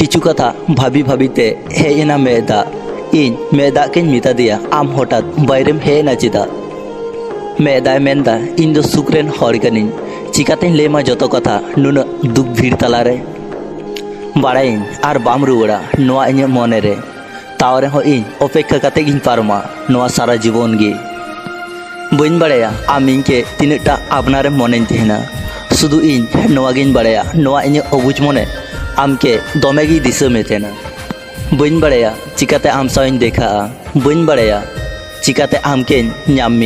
किचु कथा भाभी भाभीते हेना मेदा इन मेदा के मिता दिया आम हठात बैरेम हेना चिदा मेदा मेदा इन दो सुक्रेन हरगानी चिकाते लेमा जतो कथा नुन दुख भीड़ तलारे बाड़ाइन आर बाम रुवड़ा नोआ इᱧ मने रे तावरे हो इन अपेक्षा काते गिन पारमा नोआ सारा जीवन गे बइन बाड़ाया आम इनके तिनटा आपनारे मनेन तेहना शुधु इन नोआ गिन बाड़ाया नोआ इᱧ अबुज मने आमके दमेगी दिशा में तेना बइन बाड़ाया चिकाते आम साइन देखा बइन बाड़ाया चिकाते आमके ᱧᱟᱢ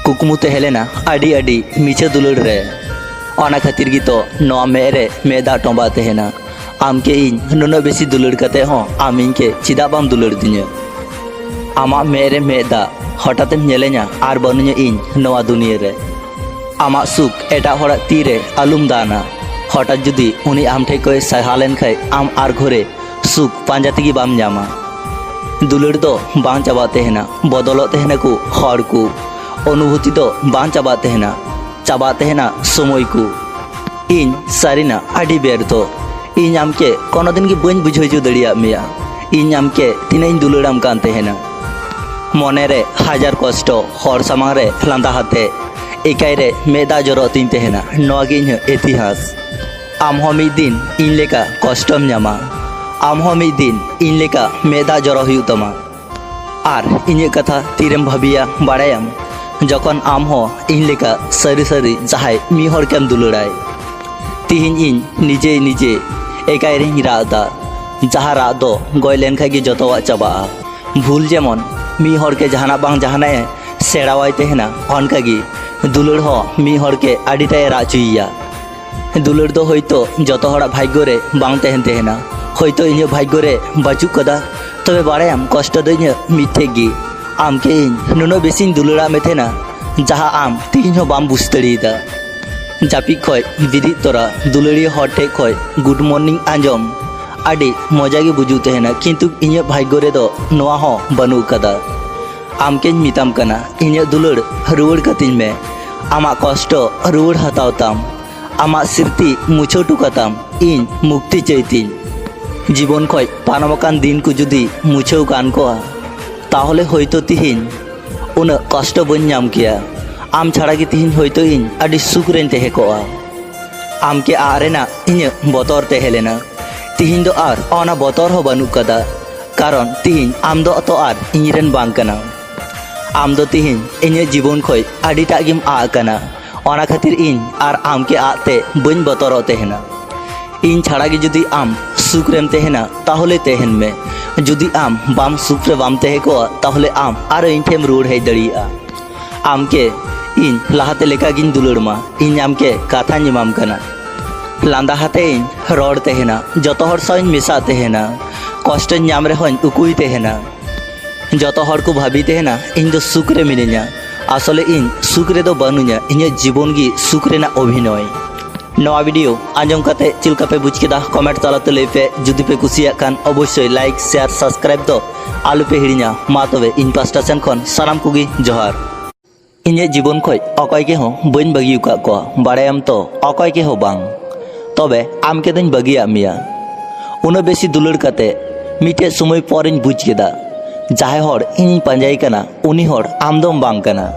कुकुमु तेहलेना आडी आडी मीछे दुलड़ रे ओना खातिर गी तो नोआ मेरे मेदा टोंबा तेहना आमके इन नुनो बेसी दुलड़ कते हो आम इनके चिदा बाम दुलड़ दिnya आमा मेरे मेदा हठातेम नेले냐 आर बनुnya इन नोआ दुनिया रे आमा सुख एटा होड़ा तीरे आलुम दाना हठात जुदी उनी आम ठे कोई सहालेन खाय आम आर घरे सुख पांजाती की बाम जामा दुलड़ दो बां चाबाते हैं ना बदलते हैं ना को हर को अनुभूति दो बां चाबाते हैं ना समय को इन सारिना आडी बेर तो इन आम के कोनो दिन की बन बुझो दड़िया मिया इन आम के तीन दुलड़ाम कानते हैं ना मने रे हजार कष्ट हर सामांग रे लांदा हाते एकाई रे मेदा जरो तीन तेहना नोगी इतिहास आम हो मिद दिन इन लेका कष्टम ᱧᱟᱢᱟ आम हो मिद दिन इन लेका मेदा जरो हुयु तमा आर इᱧ कथा तीरेम भाबिया बाड़ायाम जखन आम हो इन लेका सारी सारी जहाय मी हर केम दुलड़ाय तिहिन इन निजे निजे एकाई रे रादा जहा रा दो गय लेन खाय गे जतवा चाबा भूल जेमन मी हर के जहाना बांग जहाना सेड़ावाय तेहना अनका गे दुलड़ हो मी हर के आडिटाय राचुइया दुलड़ दो होयतो जतो हड़ा भाग्य रे बांग तेहन तेहना होयतो इᱧ भाग्य रे बाचु कदा तबे बाड़ायाम कष्ट दो इᱧ मिठे गे आम के इन नुनो बेसिन दुलड़ा में तेना जहा आम तीन हो बाम बुस्तड़ीदा जापी खय बिदी तोरा दुलड़ी हर ठे खय गुड मॉर्निंग आंजम आडी मजा गे बुझु तेहना किंतु इᱧ भाग्य रे दो नोआ हो बनु कदा आम के मिताम कना इᱧ दुलड़ रुवड़ कतिन में आमा कष्ट रुवड़ हताव ताम आमा सिरती मुछोटू कताम इन मुक्ति चैतिन जीवन खय पानमकान दिन को जुदी मुछेव कान को ताहले होयतो तिहिन उन कष्ट बन ᱧᱟᱢ किया आम छाड़ा की तिहिन होयतो इन आडी सुख रेन तेहे को आम के आरेना इᱧ बतर तेहेलेना तिहिन दो आर ओना बतर हो बनु कदा कारण तिहिन आम दो तो आर इñरेन बांग कना आम दो तिहिन इᱧ जीवन खय आडीटा गिम आ कना ओना खातिर इन आर आम के आते बन बतरो तेहना इन छाड़ा गे जुदी आम सुख रेम तेहना ताहले तेहन में जुदी आम बाम सुख रे बाम तेहे को ताहले आम आर इन ठेम रुड़ हे दड़िया आम के इन लाहाते लेका गिन दुलड़मा इन आम के काथा निमाम कना लांदा हाते इन रोड तेहना जतो हर साइन मिसा तेहना कष्ट ᱧᱟᱢ रे होन उकुई तेहना जतो हर को भाबी तेहना इन दो सुख रे मिने냐 आसले इन सुख रे दो बानु냐 इᱧ जीवन गी सुख रेना अभिनय नवा वीडियो आंजम काते चिलका पे बुझ केदा कमेंट तालाते लई पे जुदी पे कुसिया कान अवश्य लाइक शेयर सब्सक्राइब दो आलू पे हिड़ि냐 मा तबे इन पास्टा सेन खन सानाम कुगी जोहार इᱧ जीवन खय अकय के हो बइन बगिउ का को बाड़ायाम तो अकय के हो बांग तबे आम के दिन बगिया मिया उन बेसी दुलड़ काते मिटे समय परइन बुझ केदा जहाय हर इन पांजाई कना उनी हर आमदम बांग कना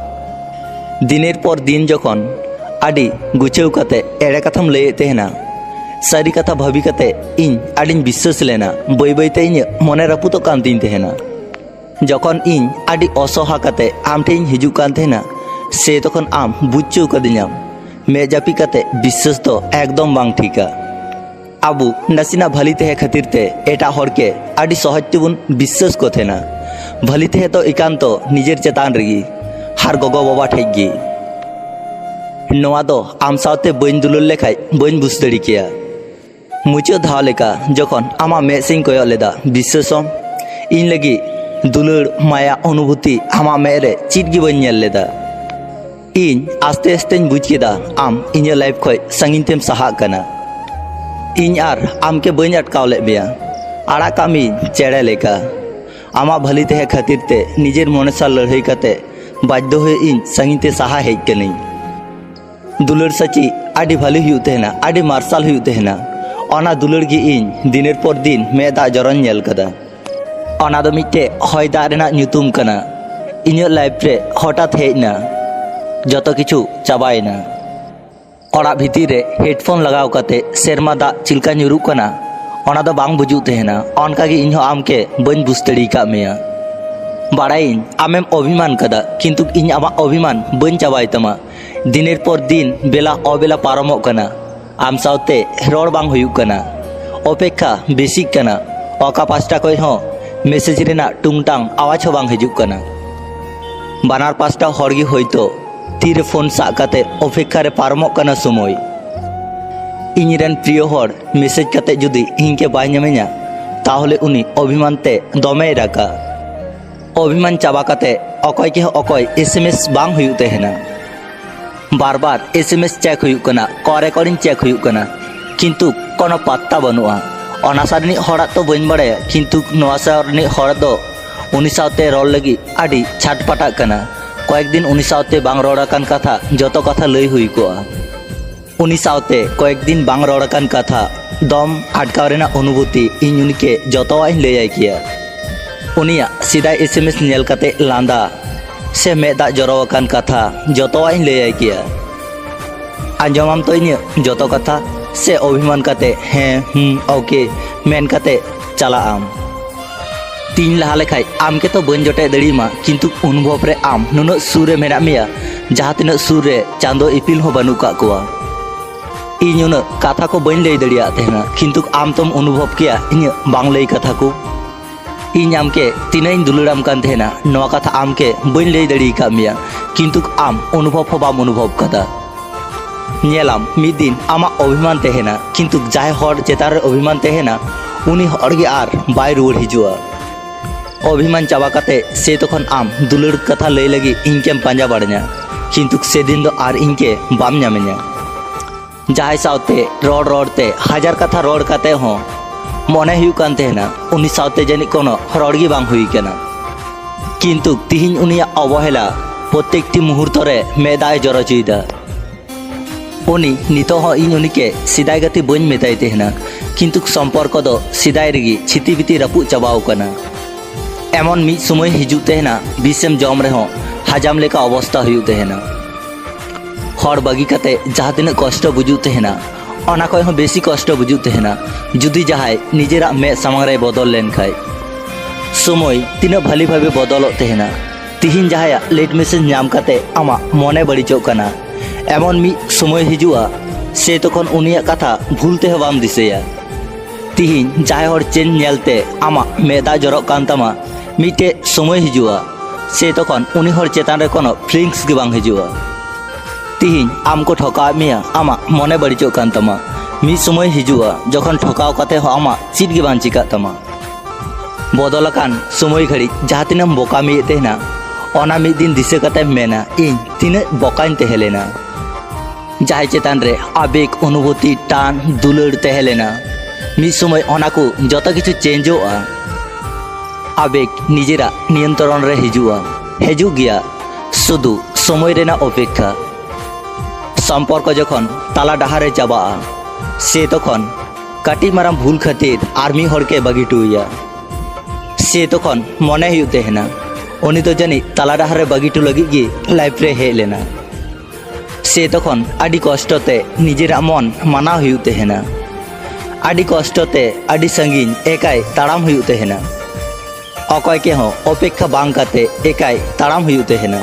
दिनेर पर दिन जखन आडी गुचेव काते एड़े कथाम लय तेहना सारी कथा भाभी काते इन आडिन विश्वास लेना बई बईते इᱧ मने रापुतो कान तीन तेहना जखन इन आडी असहा काते आम ठे हिजु कान तेहना से तखन आम बुझचो कदि냐म मे जापी काते विश्वास तो एकदम बांग ठीका आबू नासिना भली तेहे खातिर ते एटा हर के आडी सहज तेबुन विश्वास को थेना भली तेहे तो एकांत निजेर चेतान रेगी हार गगो बाबा ठेक गी नोआ दो आम सावते बइन दुलड़ लेखाय बइन बुझ दड़ी किया मुचो धाव लेका जखन आमा मे सें कय लेदा विश्वासम इन लगी दुलड़ माया अनुभूति आमा मे रे चिट गी बइन नेल लेदा इन आस्ते आस्ते बुझ केदा आम इᱧ लाइफ खय सांगिन तेम साहा कना इन आर आम के बइन अटकाव ले बेया आड़ा कामी चेड़े लेका आमा भली तेहे खातिर ते निजेर मने सा लड़ाई काते बाध्य हुए इन सांगिन ते साहा हेज कनी दुलड़ सची आडी भाली हुयु तेहना आडी मार्शल हुयु तेहना ᱚᱱᱟ ᱫᱩᱞᱟᱹᱲ ᱜᱮ ᱤᱧ ᱫᱤᱱᱮᱨ ᱯᱚᱨ ᱫᱤᱱ ᱢᱮᱫ ᱫᱟᱜ ᱡᱚᱨᱚᱧ ᱧᱮᱞ ᱠᱟᱫᱟ। ᱚᱱᱟ ᱫᱚ ᱢᱤᱫᱴᱮᱡ ᱦᱚᱭ ᱫᱟᱜ ᱨᱮᱱᱟᱜ ᱧᱩᱛᱩᱢ ᱠᱟᱱᱟ। ᱤᱧᱟᱹᱜ ᱞᱟᱭᱤᱯᱷ ᱨᱮ ᱦᱚᱴᱟᱛ ᱦᱮᱡ ᱮᱱᱟ, ᱡᱚᱛᱚ ᱠᱤᱪᱷᱩ ᱪᱟᱵᱟᱭᱮᱱᱟ। ᱚᱲᱟᱜ ᱵᱷᱤᱛᱤᱨ ᱨᱮ ᱦᱮᱰᱯᱷᱳᱱ ᱞᱟᱜᱟᱣ ᱠᱟᱛᱮ ᱥᱮᱨᱢᱟ ᱫᱟᱜ ᱪᱮᱞᱠᱟ ᱧᱩᱨᱩᱜ ᱠᱟᱱᱟ ᱚᱱᱟ ᱫᱚ ᱵᱟᱝ ᱵᱩᱡᱩᱜ ᱛᱟᱦᱮᱱᱟ। ᱚᱱᱠᱟᱜᱮ ᱤᱧᱦᱚᱸ ᱟᱢকে ᱵᱟᱹᱧ ᱵᱩᱡᱽ ᱫᱟᱲᱮ ᱟᱠᱟᱫ ᱢᱮᱭᱟ। ᱵᱟᱲᱟᱭᱟᱹᱧ ᱟᱢᱮᱢ ᱚᱵᱷᱤᱢᱟᱱ ᱠᱟᱫᱟ, ᱠᱤᱱᱛᱩ ᱤᱧ ᱟᱢᱟᱜ ᱚᱵᱷᱤᱢᱟᱱ ᱵᱟᱹᱧ ᱪᱟᱵᱟᱭ ᱛᱟᱢᱟ। দিনের পর দিন বেলা অবেলা পারমᱚᱜ ᱠᱟᱱᱟ, ᱟᱢ ᱥᱟᱶᱛᱮ ᱨᱚᱲ ᱵᱟᱝ ᱦᱩᱭᱩᱜ ᱠᱟᱱᱟ। অপেক্ষা বেশিᱜ ᱠᱟᱱᱟ, ᱚᱠᱟ ᱯᱟᱥᱴᱟ ᱠᱷᱚᱡ ᱦᱚᱸ ᱢᱮᱥᱮᱡᱽ ᱨᱮᱱᱟᱜ ᱴᱩᱝᱴᱟᱝ আওয়াজ ᱦᱚᱸ ᱵᱟᱝ ᱦᱤᱡᱩᱜ ᱠᱟᱱᱟ। ᱵᱟᱱᱟᱨ ᱯᱟᱥᱴᱟ ᱦᱚᱲᱜᱮ ᱦᱚᱭᱛᱳ ᱛᱤᱨᱮ ᱯᱷᱳᱱ ᱥᱟᱵ ᱠᱟᱛᱮ অপেক্ষা ᱨᱮ ᱯᱟᱨᱚᱢᱚᱜ ᱠᱟᱱᱟ ᱥᱚᱢᱚᱭ। ᱤᱧᱨᱮᱱ ᱯᱨᱤᱭᱚ ᱦᱚᱲ ᱢᱮᱥᱮᱡᱽ ᱠᱟᱛᱮ ᱡᱩᱫᱤ ᱤᱧকে ᱵᱟᱭ ᱧᱟᱢᱮᱧᱟ তাহলে উনি অভিমান তে দমেই রাখা। অভিমান চাবা কাতে অকয় কে অকয় এসএমএস বাং হুᱭᱩᱜ ᱛᱟᱦᱮᱱᱟ। বারবার এসএমএস চেক হুᱭᱩᱜ ᱠᱟᱱᱟ, ᱠᱚᱨᱮ ᱠᱚᱨᱤᱧ চেক হুᱭᱩᱜ ᱠᱟᱱᱟ, কিন্তু কোনো পাত্তা বানুয়া। ᱚᱱᱟ ᱥᱟ ᱨᱤᱱᱤᱡ ᱦᱚᱲᱟᱜ ᱛᱚ ᱵᱟᱹᱧ ᱵᱟᱲᱟᱭᱟ, ᱠᱤᱱᱛᱩ ᱱᱚᱣᱟ ᱥᱟ ᱨᱤᱱᱤᱡ ᱦᱚᱲ ᱫᱚ ᱩᱱᱤ ᱥᱟᱶᱛᱮ ᱨᱚᱲ ᱞᱟᱹᱜᱤᱫ ᱟᱹᱰᱤ ᱪᱷᱟᱴᱯᱟᱴᱟᱜ ᱠᱟᱱᱟ। ᱠᱚয়েকদিন উনি সাথে বাং রড় আকান কথা যত কথা লই হুই কোয়া। উনি সাথে কয়েকদিন বাং রড় আকান কথা দম আটকাও রেনা অনুভূতি ইñ উনিকে যতওয়াইñ লইয়াই কিয়া। উনিয়া সিদাই এসএমএস ᱧᱮᱞ ᱠᱟᱛᱮ ᱞᱟᱸᱫᱟ ᱥᱮ ᱢᱮᱫ ᱫᱟᱜ ᱡᱚᱨᱚ ᱟᱠᱟᱱ ᱠᱟᱛᱷᱟ ᱡᱚᱛᱚᱣᱟইñ ᱞᱟᱹᱭᱟᱭ ᱠᱮᱭᱟ। ᱟᱸᱡᱚᱢᱟᱢ ᱛᱚ ᱤᱧᱟᱹᱜ ᱡᱚᱛᱚ ᱠᱟᱛᱷᱟ ᱥᱮ ᱚᱵᱷᱤᱢᱟᱱ ᱠᱟᱛᱮ ᱦᱮᱸ ওকে ᱢᱮᱱ ᱠᱟᱛᱮ ᱪᱟᱞᱟᱜ ᱟᱢ। ᱛᱤᱧ ᱞᱟᱦᱟ ᱞᱮᱠᱷᱟᱡ ᱟᱢকে ᱛᱚ ᱵᱟᱹᱧ ᱡᱚᱴᱮᱫ ᱫᱟᱲᱮᱭᱟᱢᱟ, ᱠᱤᱱᱛᱩ ᱚᱱᱩᱵᱷᱚᱵ ᱨᱮ ᱟᱢ ᱱᱩᱱᱟᱹᱜ ᱥᱩᱨ ᱨᱮ ᱢᱮᱱᱟᱜ ᱢᱮᱭᱟ ᱡᱟᱦᱟᱸ ᱛᱤᱱᱟᱹᱜ ᱥᱩᱨ ᱨᱮ ᱪᱟᱸᱫᱳ ᱤᱯᱤᱞ ᱦᱚᱸ ᱵᱟᱹᱱᱩᱜ ᱠᱟᱜ ᱠᱚᱣᱟ। ᱤᱧ ᱩᱱᱟᱹᱜ ᱠᱟᱛᱷᱟ ᱠᱚ ᱵᱟᱹᱧ ᱞᱟᱹᱭ ᱫᱟᱲᱮᱭᱟᱜ ᱛᱟᱦᱮᱱᱟ, ᱠᱤᱱᱛᱩ ᱟᱢ ᱛᱚᱢ ᱚᱱᱩᱵᱷᱚᱵ ᱠᱮᱭᱟ ᱤᱧᱟᱹᱜ ᱵᱟᱝ ᱞᱟᱹᱭ ᱠᱟᱛᱷᱟ ᱠᱚ। ᱤᱧ ᱟᱢকে ᱛᱤᱱᱟᱹᱜ ᱤᱧ ᱫᱩᱞᱟᱹᱲᱟᱢ ᱠᱟᱱ ᱛᱟᱦᱮᱱᱟ ᱱᱚᱣᱟ ᱠᱟᱛᱷᱟ ᱟᱢকে ᱵᱟᱹᱧ ᱞᱟᱹᱭ ᱫᱟᱲᱮ ᱟᱠᱟᱫ ᱢᱮᱭᱟ, ᱠᱤᱱᱛᱩ ᱟᱢ ᱚᱱᱩᱵᱷᱚᱵ ᱦᱚᱸ ᱵᱟᱢ ᱚᱱᱩᱵᱷᱚᱵ ᱠᱟᱫᱟ। ᱧᱮᱞᱟᱢ ᱢᱤᱫ ᱫᱤᱱ ᱟᱢᱟᱜ ᱚᱵᱷᱤᱢᱟᱱ ᱛᱟᱦᱮᱱᱟ, ᱠᱤᱱᱛᱩ ᱡᱟᱦᱟᱸᱭ ᱦᱚᱲ ᱪᱮᱛᱟᱱ ᱨᱮ ᱚᱵᱷᱤᱢᱟᱱ ᱛᱟᱦᱮᱱᱟ উনি হড়গে আর বাই রুয়ার হিজুয়া। অভিমান চাবা কাতে সে তখন আম দুলার কথা লই লাগি ইনকেম পাঞ্জা বাড়াña, কিন্তু সেদিন তো আর ইনকে বাম ᱧᱟᱢᱮᱧᱟ। যাহাই সাথে রড় রড়তে হাজার কথা রড় কাতে হো মনে হুᱭᱩᱜ কান তেহনা উনি সাথে জানি কোনো রড়গি বাং হুই কেনা, কিন্তু তিহিন উনিয়া অবহেলা প্রত্যেকটি মুহূর্তরে মেদায় জরচুইদা। উনি নিতো হো ইñ উনিকে সিদাই গাতি বইñ মেতাই তেহনা, কিন্তু সম্পর্ক দো সিদাই রেগি ছিতিবিতি রাপু চাবাও কানা। এমন মিদ সময় হিজুগ তেহনা বিসেম জম রেহো হাজাম লেকা অবস্থা হুᱭᱩᱜ তেহনা। হড় বাগি কাতে যাহা তিনাᱹᱜ কষ্ট বুঝুᱜ তেহনা অনা কয় হᱚᱸ বেশি কষ্ট বুঝুᱜ তেহনা যদি যাহাই নিজেরাᱜ মেদ সামাং রে বদল লেন খাই। সময় তিনাᱹᱜ ভালি ভাবে বদলᱚᱜ তেহনা। তিহিন যাহাᱭᱟᱜ লেট মেসেজ ᱧᱟᱢ ᱠᱟᱛᱮ ᱟᱢᱟᱜ মনে বাড়িচᱚᱜ কানা, এমন মিদ সময় হিজুᱜᱼᱟ সে তখন উনিয়াᱜ কথা ভুল তেহᱚᱸ বাম দিᱥᱟᱹᱭᱟ। তিহিন যাহাই হড় চেন ᱧᱮᱞᱛᱮ ᱟᱢᱟᱜ ᱢᱮᱫ ᱫᱟᱜ ᱡᱚᱨᱚᱜ ᱠᱟᱱ ᱛᱟᱢᱟ, ᱢᱤᱫᱴᱮᱡ সময় হিজুᱜᱼᱟ সে তখন উনি হড় চেতান রে কোনো ফিলিংস ᱜᱮ ᱵᱟᱝ হিজᱩᱜᱼᱟ। তিহিন আমকো ঠকাᱣ ᱢᱮᱭᱟ, ᱟᱢᱟᱜ ᱢᱚᱱᱮ ᱵᱟᱹᱲᱤᱡᱚᱜ ᱠᱟᱱ ᱛᱟᱢᱟ। ᱢᱤᱫ সময় হিজুᱜᱼᱟ ᱡᱚᱠᱷᱚᱱ ᱴᱷᱚᱠᱟᱣ ᱠᱟᱛᱮ ᱦᱚᱸ ᱟᱢᱟᱜ ᱪᱮᱫ ᱜᱮ ᱵᱟᱝ ᱪᱤᱠᱟᱹᱜ ᱛᱟᱢᱟ। ᱵᱚᱫᱚᱞ ᱟᱠᱟᱱ সময় ᱜᱷᱟᱹᱲᱤᱡ ᱡᱟᱦᱟᱸ ᱛᱤᱱᱟᱹᱜ ᱵᱚᱠᱟᱢᱤᱭᱮᱫ ᱛᱟᱦᱮᱱᱟ ᱚᱱᱟ ᱢᱤᱫ ᱫᱤᱱ ᱫᱤᱥᱟᱹ ᱠᱟᱛᱮᱢ ᱢᱮᱱᱟ ᱤᱧ ᱛᱤᱱᱟᱹᱜ ᱵᱚᱠᱟᱧ ᱛᱟᱦᱮᱸ ᱞᱮᱱᱟ। যাহাই চেতান রে আবেগ অনুভূতি টান দুলাᱹᱲ ᱛᱟᱦᱮᱸ ᱞᱮᱱᱟ ᱢᱤᱫ সময় ᱚᱱᱟ ᱠᱚ ᱡᱚᱛᱚ ᱠᱤᱪᱷᱩ চেঞ্জᱚᱜᱼᱟ। আবেগ নিজেরাᱜ নিয়ন্ত্রণ রে হিজুᱜᱼᱟ, হিজুᱜ ᱜᱮᱭᱟ, শুধু সময় রেনাᱜ অপেক্ষা। সম্পর্ক যখন তালা ডাহারে চাবাᱜᱼᱟ সে তখন কাটিᱡ ᱢᱟᱨᱟᱝ ভুল খাতির আর ᱢᱤᱫ ᱦᱚᱲকে ᱵᱟᱹᱜᱤ ᱴᱩᱭᱟ। সে তখন মনে হুᱭᱩᱜ ᱛᱟᱦᱮᱱᱟ উনি তো জানি তালা ডাহারে ᱵᱟᱹᱜᱤ ᱴᱩ ᱞᱟᱹᱜᱤᱫ ᱜᱮ লাইফ রে ᱦᱮᱡ ᱞᱮᱱᱟ। সে তখন আডি কষ্টতে নিজেরাᱜ মন মানাᱣ হুᱭᱩᱜ ᱛᱟᱦᱮᱱᱟ। আডি কষ্টতে আডি সাᱺᱜᱤᱧ একাই তাড়াম হুᱭᱩᱜ ᱛᱟᱦᱮᱱᱟ। অকয় কে হᱚᱸ অপেক্ষা বাং কাতে একাই তাড়াম হুᱭᱩᱜ ᱛᱟᱦᱮᱱᱟ।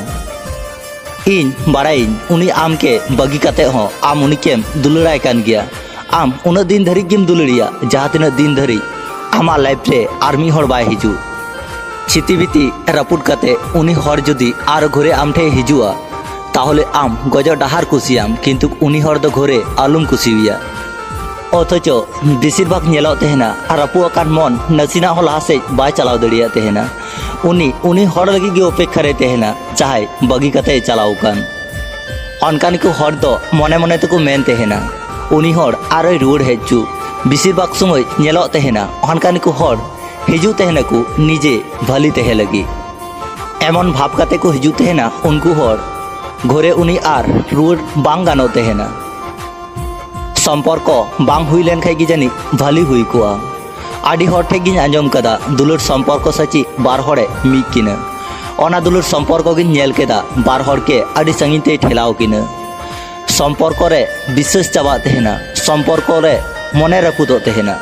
ইñ বাড়াইᱧ উনি আমকে বাগি কাতে হᱚᱸ আম উনিকেম দুলাᱹᱲᱟᱭ কান গᱮᱭᱟ। আম উনাᱹᱜ দিন ᱫᱷᱟᱹᱨᱤᱡ ᱜᱮᱢ ᱫᱩᱞᱟᱹᱲᱤᱭᱟ ᱡᱟᱦᱟᱸ ᱛᱤᱱᱟᱹᱜ ᱫᱤᱱ ᱫᱷᱟᱹᱨᱤᱡ ᱟᱢᱟᱜ ᱞᱟইফ ᱨᱮ ᱟᱨ ᱢᱤᱫ ᱦᱚᱲ ᱵᱟᱭ ᱦᱤᱡᱩᱜ। ᱪᱷᱤᱛᱤᱵᱤᱛᱤ ᱨᱟᱹᱯᱩᱫ ᱠᱟᱛᱮ ᱩᱱᱤ ᱦᱚᱲ ᱡᱩᱫᱤ ᱟᱨ ঘুরে ᱟᱢ ᱴᱷᱮᱡ ᱦᱤᱡᱩᱜᱼᱟ তাহলে আম গজᱚ ডাহার কুসিয়াম, কিন্তু উনি হড় ᱫᱚ ঘুরে আলুম কুসিᱣᱤᱭᱟ। অথচ বেশির ভাগ ᱧᱮᱞᱚᱜ ᱛᱟᱦᱮᱱᱟ ᱨᱟᱹᱯᱩᱫ ᱟᱠᱟᱱ ᱢᱚᱱ ᱱᱟᱥᱮᱱᱟᱜ ᱦᱚᱸ ᱞᱟᱦᱟ ᱥᱮᱡ ᱵᱟᱭ ᱪᱟᱞᱟᱣ ᱫᱟᱲᱮᱭᱟᱜ ᱛᱟᱦᱮᱱᱟ। উনি হড় ᱞᱟᱹᱜᱤᱫ ᱜᱮ অপেক্ষᱟ ᱨᱮ ᱛᱟᱦᱮᱱᱟ ᱡᱟᱦᱟᱸᱭ ᱵᱟᱹᱜᱤ ᱠᱟᱛᱮ ᱪᱟᱞᱟᱣ ᱟᱠᱟᱱ। অনকানি কো হড় ᱫᱚ ᱢᱚᱱᱮ ᱢᱚᱱᱮ ᱛᱮᱠᱚ ᱢᱮᱱ ᱛᱟᱦᱮᱱᱟ উনি হড় আরোই রুয়াড় হেজু। বেশির ভাগ সময় ᱧᱮᱞᱚᱜ ᱛᱟᱦᱮᱱᱟ অনকানি কো হড় হিজুᱜ ᱛᱟᱦᱮᱱᱟ ᱠᱚ নিজে ভালি ᱛᱟᱦᱮᱸ ᱞᱟᱹᱜᱤᱫ। এমন ভাব কাতে কো হিজুᱜ ᱛᱟᱦᱮᱱᱟ উᱱᱠᱩ হড় ঘরে উনি আর রুয়াড় বাং গানোᱜ ᱛᱟᱦᱮᱱᱟ। सम्पर्क बांग हुई लेन खाई जानी भाली हुई कोआ आदि हर ठे गिन आंजम कदा दुलर सम्पर्क सची बार हरे मिक किना ओना दुलर सम्पर्क गिन नेल केदा बार हर के आदि संगीन ते ठेलाव किना सम्पर्क रे विश्वास चाबा तेहना सम्पर्क रे मने रपुदो तेहना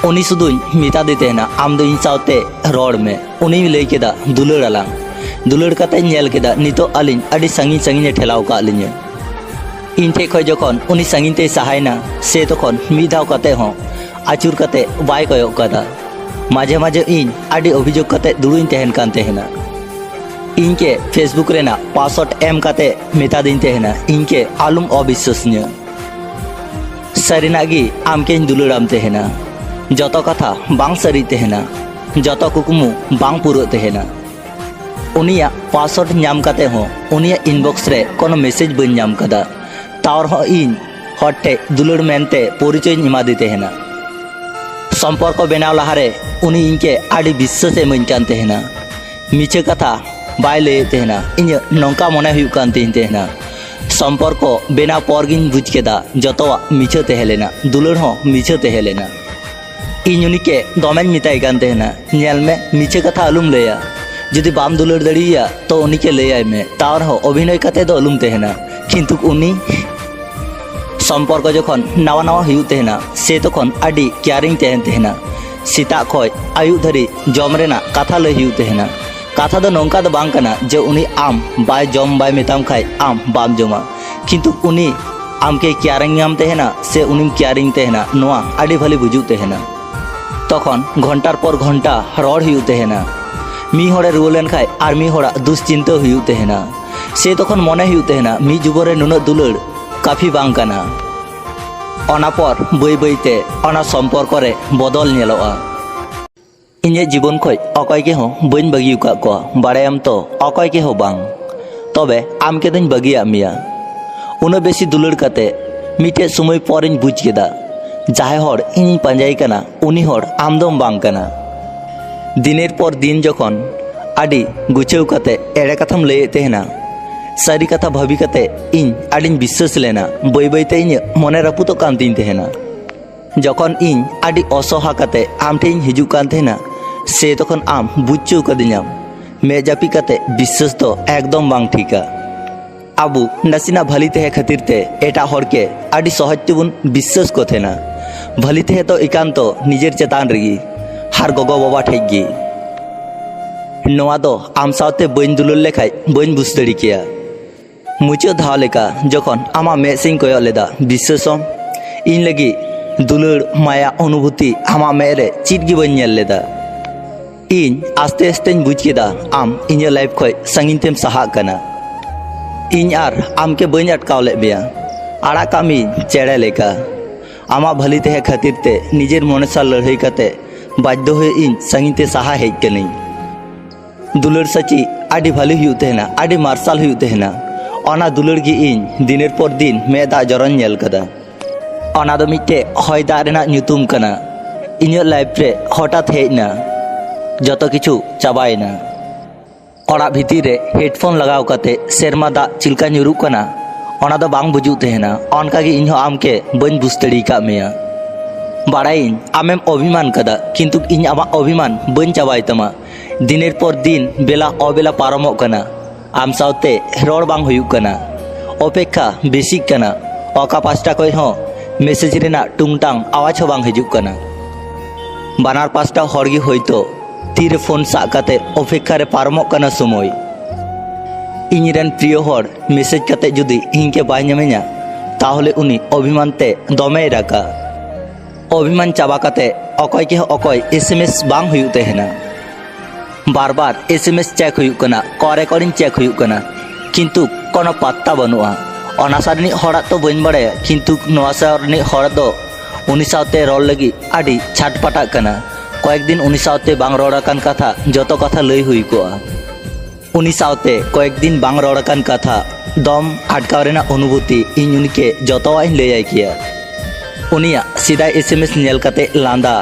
उनी सुदुई मिता दे तेहना आम दो इन सावते रोड में उनी लई केदा दुलर अलांग दुलर कते नेल केदा नितो अलिन आदि संगीन संगीन ठेलाव का अलिन इन ठे खय जखन उनी संगीन ते सहायना से तखन मी धाव कते हो आचुर कते बाय कयो कदा माजे माजे इन आदि अभियोग कते दुरुइन तेहन कान तेहना इनके फेसबुक रेना पासवर्ड एम कते मेता दिन तेहना इनके आलुम अविश्वसनीय सारिनागी आमके दुलुराम तेहना जतो कथा बांग सारी तेहना जतो कुकुमु बांग पुरो तेहना उनिया पासवर्ड नाम कते हो उनिया इनबॉक्स रे कोनो मेसेज बन नाम कदा तावर हो इन हटे दुलुर मेनते परिचय इमा दे तेहना सम्पर्क बेनाव लहारे उनी इनके आदि विश्वास एमन कान तेहना मिछे कथा बाय ले तेहना इन नौका मने हुई कान तेहना सम्पर्क बेना परगिन बुझ केदा जतवा मिछे तेहलेना दुलर हो मिछे तेहलेना इन उनिके दमेन मिताई कान तेहना नेल में मिछे कथा अलुम लेया जुदी बाम दुलर दड़िया तो उनिके लेयाय में तार हो अभिनय कते दो अलुम तेहना किंतु उनी सम्पर्क जखन नावा नावा हुई तेहना से तखन आदि केयारिंग तेहन तेहना सीता खय आयु धरी जम रेना कथा लय हुई तेहना कथा दो नौका दो बांग कना जे उनी आम बाय जम बाय मेताम खाय आम बाम जमा किंतु उनी आम के केयारिंग नाम तेहना से उनी केयारिंग तेहना नोआ आदि भली बुझु तेहना तखन घंटार पर घंटा रड़ हुई तेहना मी हड़े रुआ लेन खाय आर मी हड़ा दुश्चिंता हुई तेहना से तखन मने हुई तेहना मी जुगरे नुना दुलड़ काफी बांग कना ओना पर बई बईते ओना सम्पर्क रे बदल नेलोआ इन्हे जीवन खय अकय के हो बइन बगिउ का को बाड़ायाम तो अकय के हो बांग तबे आम के दिन बगिया मिया उन बेसी दुलड़ कते मिटे समय परिन बुझ केदा जाहे हर इन पांजाई कना उनी हर आमदम बांग कना दिनेर पर दिन जखन आदि गुछेउ कते एड़े कथाम लय तेहना सारी कथा भाभी कते इन आडिन विश्वास लेना बई बईते इन मने रपुतो कान तीन तेहना जखन इन आदि असहा कते आम ठेन हिजु कान तेहना से तखन आम बुझचो कदि냐म मे जापी कते विश्वास तो एकदम बांग ठीका आबू नसीना भली तेहे खातिर ते एटा हर के आदि सहज तेबुन विश्वास को थेना भली तेहे तो एकांतो निजेर चेतान रेगी हार गगो बाबा ठेगी नोआ दो आम सावते बइन दुलुर लेखाय बइन बुझ दड़ी केया मुझे धाव लेका जखन आमा मेसिंग कोयो लेदा विश्वासम इन लगी दुलुर माया अनुभूति आमा मेरे चिटगी बइन नेल लेदा इन आस्ते आस्ते बुझ केदा आम इन लाइफ खय संगिन तेम सहा कना इन आर आम के बइन अटकाव ले बेया आड़ा कामी चेड़े लेका आमा भली तेहे खातिर ते निजेर मने सा लड़ाई कते बाध्य हुए इन संगिन ते सहा हेज कनी दुलुर सची आदि भली हुई तेहना आदि मार्शल हुई तेहना ओना दुलुर गी इन दिनेर पर दिन मे दा जरन नेल कदा ओना दो मिटे हय दा रेना ᱧᱩᱛᱩᱢ कना इन्यो लाइफ रे हठात हेजना जतो किछु चाबायना ओड़ा भीती रे हेडफोन लगाव कते सेरमा दा चिलका ᱧᱩᱨᱩ कना ओना दो बांग बुझु तेहना ओनका गी इन्हो आमके बन बुझतड़ी का मेया बाड़ाइन आमेम अभिमान कदा किंतु इन आमा अभिमान बन चाबाय तमा दिनेर पर दिन बेला अबेला पारमो कना आम सावते रोड बांग हुई कना अपेक्षा बेसिक कना अका पास्टा कोई हो मेसेज रेना टुंगटांग आवाज हो बांग हिजुक कना बानार पास्टा हरगी होइतो तीरे फोन सा कते अपेक्षा रे पारमो कना समय इनरेन प्रिय हर मेसेज कते जुदी इनके बाय ᱧᱟᱢᱮᱧᱟ ताहले उनी अभिमान ते दमे राका अभिमान चाबा कते अकय के अकय एसएमएस बांग हुई तेहना बार बार एसएमएस चेक हुई कना करे करिन चेक हुई कना किंतु कोनो पत्ता बनुआ ओना सारनी हड़ा तो बइन बड़ाया किंतु नोआ सारनी हड़ दो उनी सावते रोड लगी आदि छाटपटा कना कयेक दिन उनी सावते बांग रोड़ाकान कथा जतो कथा लई हुई कोआ उनी सावते कयेक दिन बांग रोड़ाकान कथा दम आटकाव रेना अनुभूति इन उनके जतोवाइन लैयाय किया उनिया सीधा एसएमएस नेल कते लांदा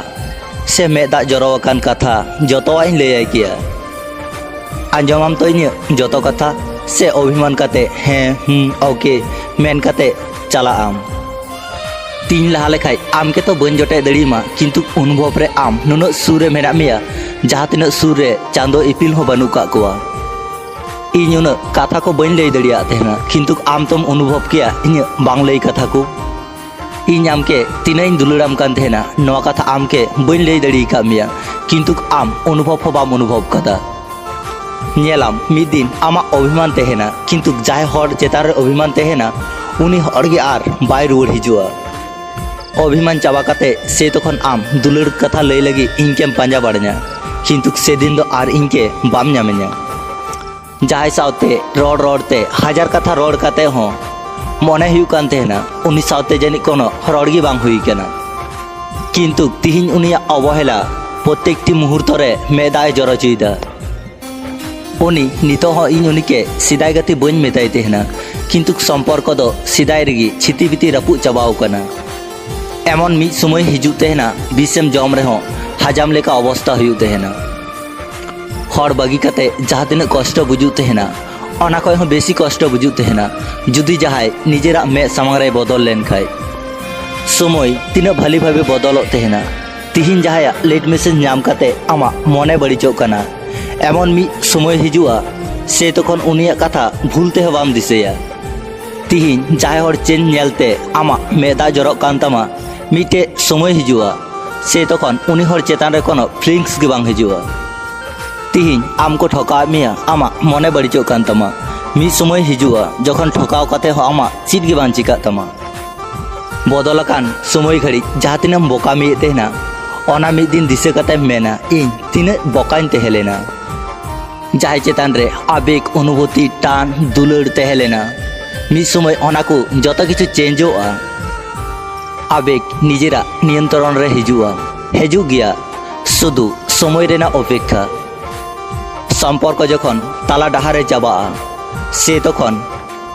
से मेदा जरोवाकान कथा जतोवाइन लैयाय किया आंजमाम तो इन जतो कथा से अभिमान कते हें ओके मेन कते चला आम तीन लहा लेखाय आम के तो बन जोटे दड़ीमा किंतु अनुभव रे आम नुन सूर मेना मेया जहाँ तीन सूर रे चांदो इपिल हो बनू का कुआ इन उन कथा को बन लई दड़िया तेहना किंतु आम तुम अनुभव किया इन बांग लई कथा को इन आम के तीन दुलड़ाम कान तेहना नवा कथा आम के बन लई दड़ी का मिया किंतु आम अनुभव हो बाम अनुभव कदा नेलाम मिद दिन आमा अभिमान तेहना किंतु जाय हर चेतार अभिमान तेहना उनी हर गे आर बाय रुवर हिजुआ अभिमान चाबा काते से तखन आम दुलड़ कथा लई लगी इनकेम पांजा बाड़ना किंतु से दिन दो आर इनके बाम नामेना जाय सावते रोड रोडते हजार कथा रोड काते हो मने हुई कान तेहना उनी सावते जानी कोनो रोड गी बांग हुई केना किंतु तिहिन उनिया अवहेला प्रत्येकटी मुहूर्त रे मेदाय जरो चुईदा उनी नितो हो इन उनी के सिदाय गति बन मेताय तेहना किंतु सम्पर्क दो सिदाय रेगी छिती बिती रपु चाबाव कना एमन मी समय हिजू तेहना बिसेम जम रहे हजाम लेका अवस्था हुई तेहना हर बागी काते जहाँ तीन कष्ट बुझू तेहना ओना खय हो बेसी कष्ट बुझू तेहना जुदी जहाय निजेरा मे सामांग रे बदल लेन खाय समय तीन भाली भावे बदल तेहना तिहिन जहाया लेट मेसेज नाम काते आमा मने बड़ीचो कना एमन मी समय हिजुआ से तखन उनिया कथा भूलते हो बाम दिसेया तिहिन जाय हर चेन नेलते आमा मेदा जरो कान तामा मिटे समय हिजुआ से तखन उनी हर चेतान रे कोनो फीलिंग्स गे बांग हिजुआ तिहिन आम को ठका मिया आमा मने बड़ीचो कान तामा मी समय हिजुआ जखन ठकाव काते हो आमा चित गे बांग चिका तामा बदल कान समय घड़ी जहाँ तीन बोका मी तेहना ओना मिद दिन दिसे काते मेना इन तीन बोकाइन तेहलेना जाय चेतान रे आवेग अनुभूति टान दुलड़ तेहलेना मिद समय ओना को जत किछु चेंजोआ आवेग निजेरा नियंत्रण रे हिजुआ हेजु गया शुधु समय रेना अपेक्षा सम्पर्क जखन ताला डाहारे चाबा से तखन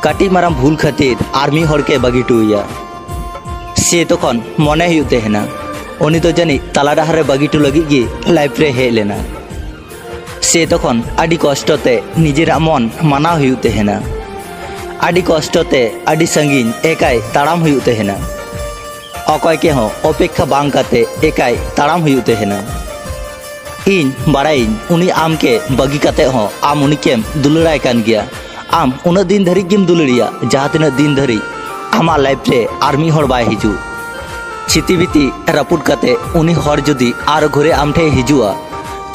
काटी माराम भूल खातिर आर्मी हर के बागी टुया से तखन मने हुई तेहना उनी तो जानी ताला डाहारे बागी टू लगी गे लाइफ रे हे लेना से तखन आडी कष्टते निजेरा मन माना हुई तेहना आडी कष्टते आडी संगीन एकाई ताड़ाम हुई तेहना अकय के हो अपेक्षा बांग काते एकाई ताड़ाम हुई तेहना इन बाड़ाइन उनी आम के बागी काते हो आम उनी केम दुलड़ाय कान गया आम उन दिन धरी गेम दुलड़िया जहाँ तीन दिन धरी आमा लाइफ रे आर्मी हर बाय हिजू छिती बिती रापुट काते उनी हर जुदी आर घरे आम ठे हिजुआ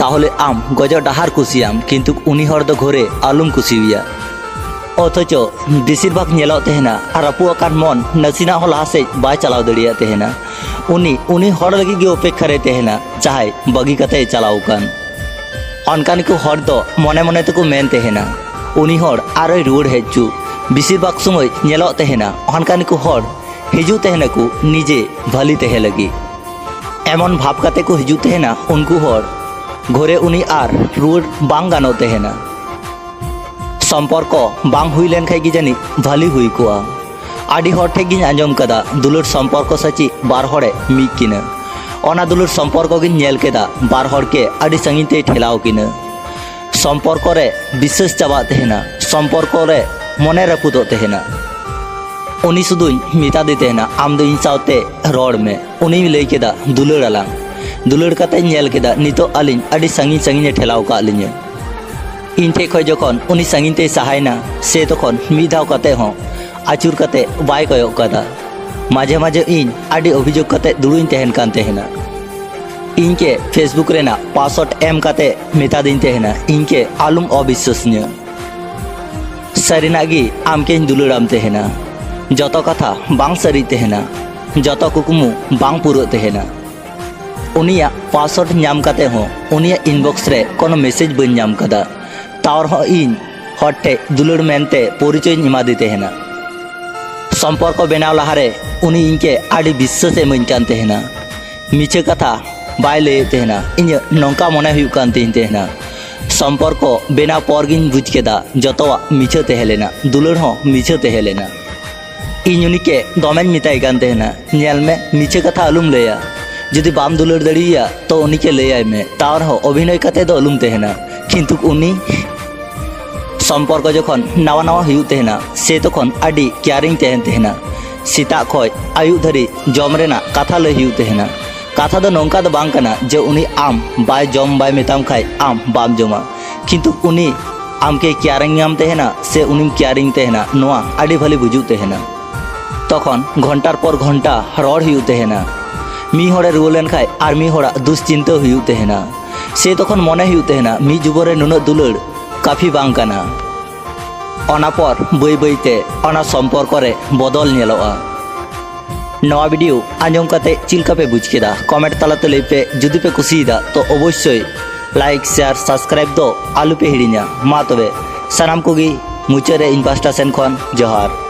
ताहले आम गज डाहार कुसियाम किंतु उनी हर दो घरे आलुम कुसिया अथच बेसिर भाग नेलो तेहना रापु अकान मन नसीना हो लहा से बाय चलाव दड़िया तेहना उनी हर लगी गे अपेक्षा रे तेहना चाहे बागी काते चलाव कान अनकान को हर दो मने मने तको मेन तेहना उनी हर आरोय रुवाड़ हेजू बेसिर भाग समय नेलो तेहना अनकान को हर हिजू तेहना को निजे भाली तेहे लगी एमन भाव काते को हिजू तेहना उनको हर घरे उनी आर रुवाड़ बांग गानो तेहना सम्पर्क बांग हुई लेन खाई जानी भाली हुई कोआ आडी हर ठे गिन आंजम कदा दुलड़ सम्पर्क सची बार हरे मी किना ओना दुलड़ सम्पर्क गिन नेल केदा बार हर के आडी संगीन ते ठेलाव किना सम्पर्क रे विश्वास चाबा तेहना सम्पर्क रे मने रपुदो तेहना उनी सुदुई मिता दे तेहना आम दो इन सावते रोड में उनी लई केदा दुलड़ आलांग दुलड़ काते नेल केदा नितो आलिन आडी संगीन संगीन ठेलाव का आलिन इन ठे खय जखन उनी संगीन ते सहायना से तखन मी धाव काते हो आचुर काते बाय कयो कदा माझे माझे इन आडी अभियोग काते दुड़ुइन तेहन कान तेहना इनके फेसबुक रेना पासवर्ड एम काते मेता दिन तेहना इनके आलुम अविश्वसनीय सारिनागी आमके दुलड़ाम तेहना जतो कथा बांग सारी तेहना जतो कुकुमु बांग पुरो तेहना उनिया पासवर्ड नाम काते हो उनिया इनबॉक्स रे कोनो मेसेज बन नाम कदा तावर हो इन हटे दुलड़ मेनते परिचय इमा दी तेहना सम्पर्क बेनाव लहारे उनी इनके आडी विश्वास एमन कान तेहना मिछे कथा बाय लय तेहना इन नौका मने हुई कान तेहना सम्पर्क बेनाव पर गिन बुझ केदा जतवा मिछे तेहलेना दुलड़ हो मिछे तेहलेना इन उनी के दमेन मिताय कान तेहना नेल में मिछे कथा आलुम लया जुदी बाम दुलड़ दड़िया तो उनी के लय में तावर हो अभिनय काते दो आलुम तेहना किंतु उनी सम्पर्क जखन नावा नावा हुई तेहना से तखन आडी केयरिंग तेहन तेहना सेता खय आयु धरी जम रेना कथा लय हुयुग तहेना। कथा दो नोंका दो बांग कना जे उनी आम बाय जम बाय मेताम खाय आम बाम जमा, किन्तु उनी आमके केयारिंग आम तहेना से उनिम केयारिंग तहेना नोआ आडी भाली बुजुग तहेना। तखन घंटार पर घंटा रड़ हुयुग तहेना। मी हड़े रुआ लेन खाय आर मी हड़ा दुश्चिंता हुयुग तहेना। से तखन मने हुयुग तहेना मी जुबरे नुना दुलाड़ काफी बांग कना। ओना पर बई बईते ओना सम्पर्क रे बदल नेलोगा। नवा भिडियो आंजम काते चिलका पे बुझ केदा कमेंट तालाते लई पे जुदि पे कुसियेदा तो अवश्य लाइक शेयर सब्सक्राइब दो आलू पे हिड़िञा। मा तबे सानाम कोगी मुचाद रे इन पास्टा सेन खन जोहार।